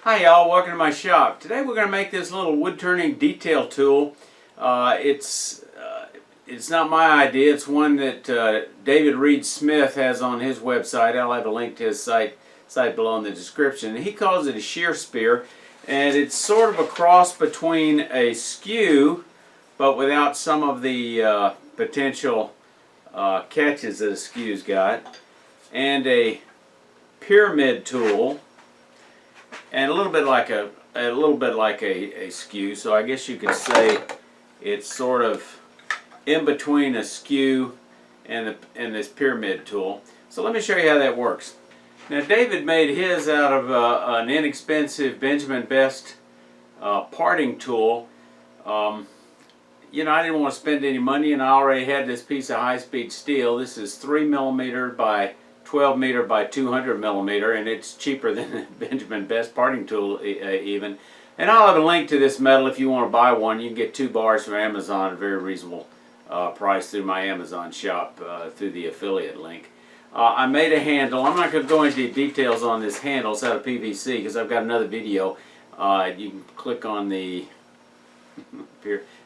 Hi y'all, welcome to my shop. Today we're going to make this little wood turning detail tool. It's not my idea, it's one that David Reed Smith has on his website. I'll have a link to his site below in the description. He calls it a shear spear, and it's sort of a cross between a skew but without some of the potential catches that a skew's got, and a pyramid tool, and a little bit like a skew. So I guess you could say it's sort of in between a skew and this pyramid tool. So let me show you how that works. Now David made his out of an inexpensive Benjamin Best parting tool. You know, I didn't want to spend any money, and I already had this piece of high-speed steel. This is 3mm by 12m by 200mm, and it's cheaper than the Benjamin Best parting tool even. And I'll have a link to this metal if you want to buy one. You can get 2 bars from Amazon at a very reasonable price through my Amazon shop through the affiliate link. I made a handle. I'm not going to go into details on this handle. It's out of PVC because I've got another video. You can click on the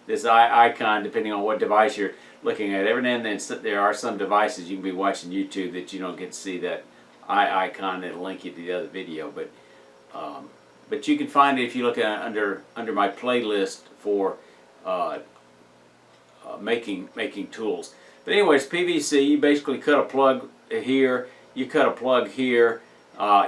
this icon depending on what device you're looking at. Every now and then there are some devices you can be watching YouTube that you don't get to see that icon that'll link you to the other video, but you can find it if you look at under my playlist for making tools. But anyways, PVC, you basically cut a plug here, you cut a plug here,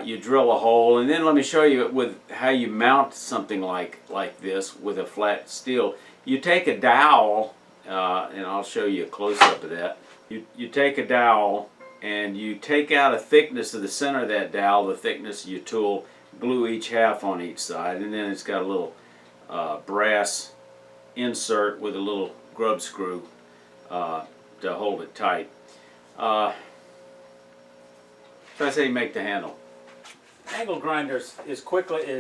you drill a hole, and then let me show you with how you mount something like this with a flat steel. You take a dowel, and I'll show you a close-up of that. You take a dowel and you take out a thickness of the center of that dowel, the thickness of your tool, glue each half on each side, and then it's got a little brass insert with a little grub screw to hold it tight. So that's how you make the handle. Angle grinders is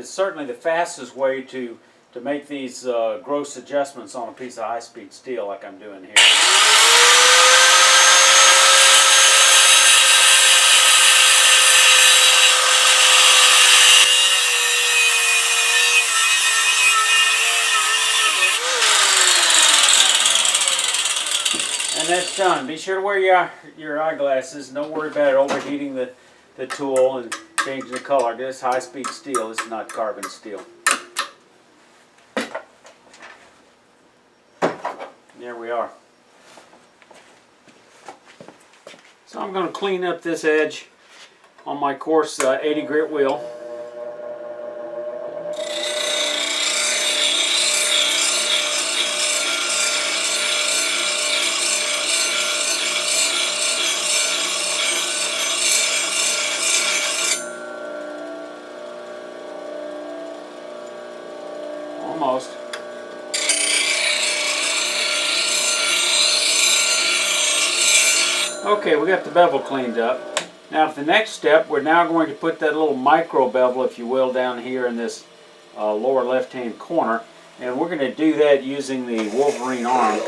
certainly the fastest way to make these gross adjustments on a piece of high-speed steel like I'm doing here. And that's done. Be sure to wear your eyeglasses. Don't worry about it overheating the tool and changing the color. This is high-speed steel. This is not carbon steel. There we are. So I'm going to clean up this edge on my coarse 80 grit wheel. Almost. Okay, we got the bevel cleaned up. Now for the next step, we're now going to put that little micro bevel, if you will, down here in this lower left hand corner, and we're going to do that using the Wolverine arm.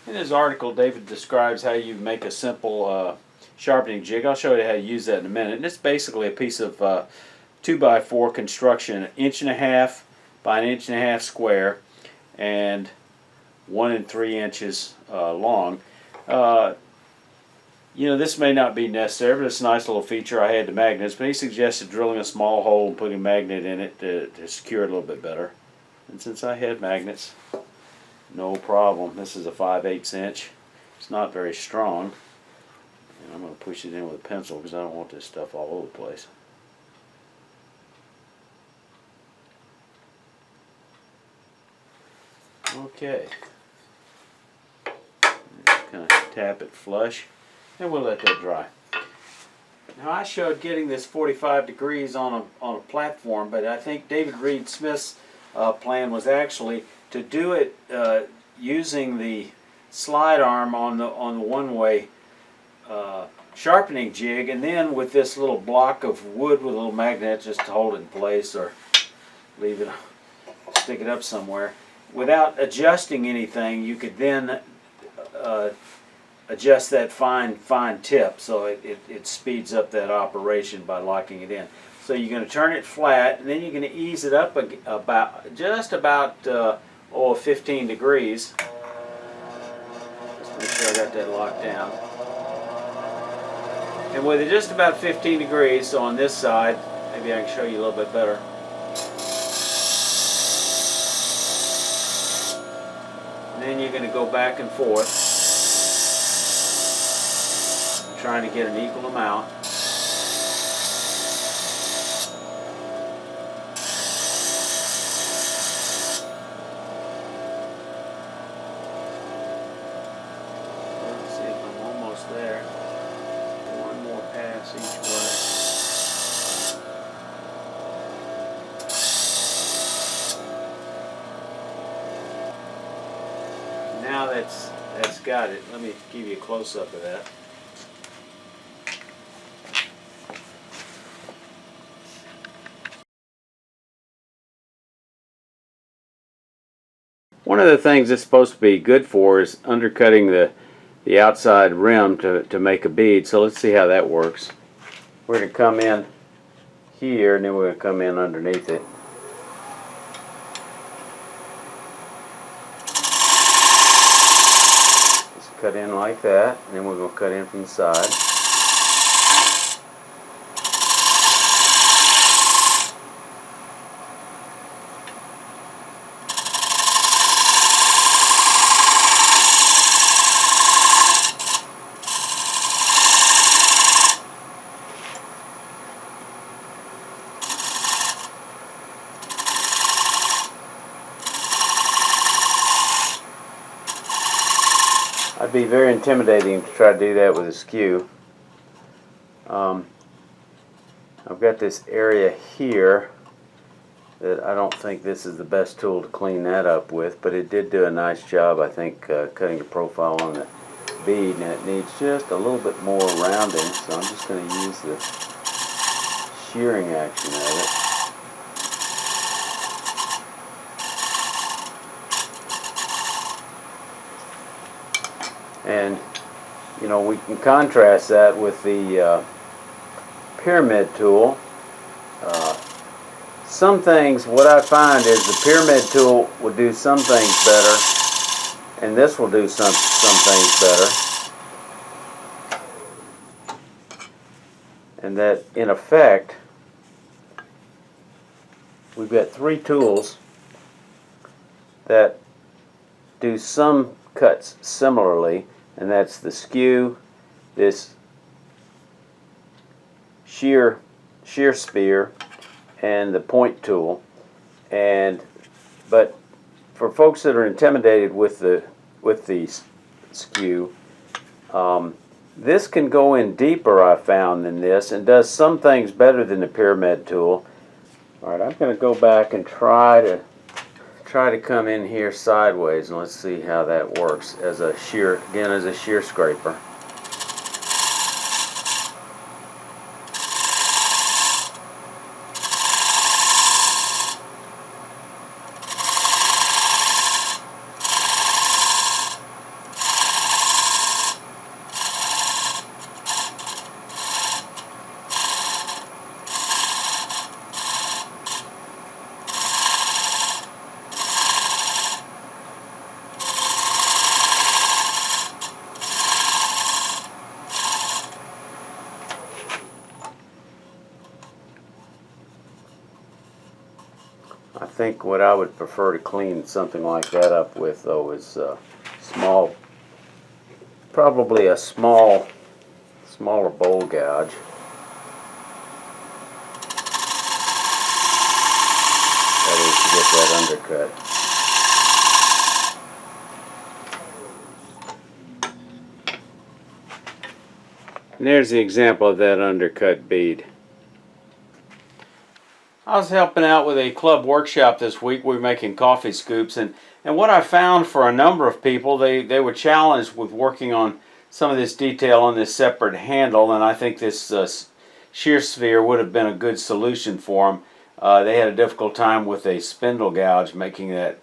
In his article, David describes how you make a simple sharpening jig. I'll show you how to use that in a minute. And it's basically a piece of 2x4 construction, 1.5 inch by 1.5 inch square and 1 3 inches long. You know, this may not be necessary, but it's a nice little feature. I had the magnets, but he suggested drilling a small hole and putting a magnet in it to secure it a little bit better. And since I had magnets, no problem. This is a 5/8 inch. It's not very strong. And I'm going to push it in with a pencil because I don't want this stuff all over the place. Okay. Just kind of tap it flush, and we'll let that dry. Now I showed getting this 45 degrees on a platform, but I think David Reed Smith's plan was actually to do it using the slide arm on the one-way sharpening jig, and then with this little block of wood with a little magnet just to hold it in place or leave it, stick it up somewhere. Without adjusting anything, you could then adjust that fine tip, so it speeds up that operation by locking it in. So you're going to turn it flat, and then you're going to ease it up just about 15 degrees. Just make sure I got that locked down. And with it just about 15 degrees, so on this side, maybe I can show you a little bit better. And then you're going to go back and forth, trying to get an equal amount. Let's see if I'm almost there. One more pass each way. Now that's got it. Let me give you a close-up of that. One of the things it's supposed to be good for is undercutting the outside rim to make a bead. So let's see how that works. We're going to come in here, and then we're going to come in underneath it. Just cut in like that, and then we're going to cut in from the side. I'd be very intimidating to try to do that with a skew. I've got this area here that I don't think this is the best tool to clean that up with, but it did do a nice job, I think, cutting the profile on the bead, and it needs just a little bit more rounding, so I'm just going to use the shearing action of it. And, you know, we can contrast that with the pyramid tool. Some things, what I find is the pyramid tool will do some things better, and this will do some things better. And that, in effect, we've got three tools that do some cuts similarly, and that's the skew, this shear spear, and the point tool. But for folks that are intimidated with the skew, this can go in deeper, I found, than this, and does some things better than the pyramid tool. All right, I'm going to go back and try to come in here sideways, and let's see how that works as a shear, again, as a shear scraper. I think what I would prefer to clean something like that up with, though, is probably a smaller bowl gouge. That is to get that undercut. And there's the example of that undercut bead. I was helping out with a club workshop this week. We were making coffee scoops, and what I found for a number of people, they were challenged with working on some of this detail on this separate handle, and I think this shear sphere would have been a good solution for them. They had a difficult time with a spindle gouge making that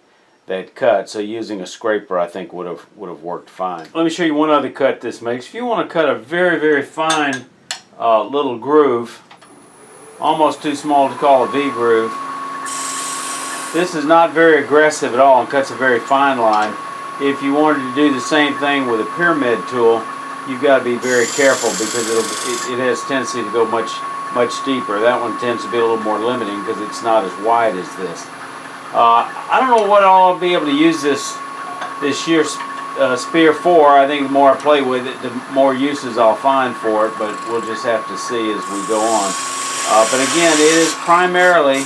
cut, so using a scraper I think would have worked fine. Let me show you one other cut this makes. If you want to cut a very, very fine little groove, almost too small to call a V-groove. This is not very aggressive at all and cuts a very fine line. If you wanted to do the same thing with a pyramid tool, you've got to be very careful because it has tendency to go much deeper. That one tends to be a little more limiting because it's not as wide as this. I don't know what I'll be able to use this Shear spear for. I think the more I play with it, the more uses I'll find for it, but we'll just have to see as we go on. But again, it is primarily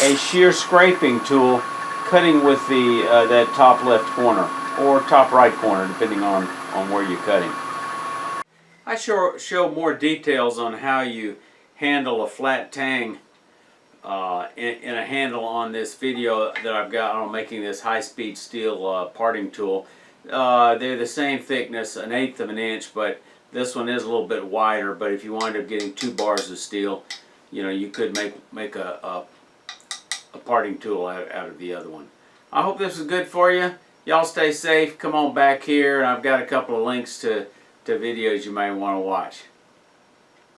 a shear scraping tool, cutting with the that top left corner or top right corner, depending on where you're cutting. I show more details on how you handle a flat tang in a handle on this video that I've got on making this high-speed steel parting tool. They're the same thickness, 1/8 of an inch, but this one is a little bit wider. But if you wind up getting 2 bars of steel, you know, you could make a parting tool out of the other one. I hope this was good for you. Y'all stay safe. Come on back here, and I've got a couple of links to videos you may want to watch.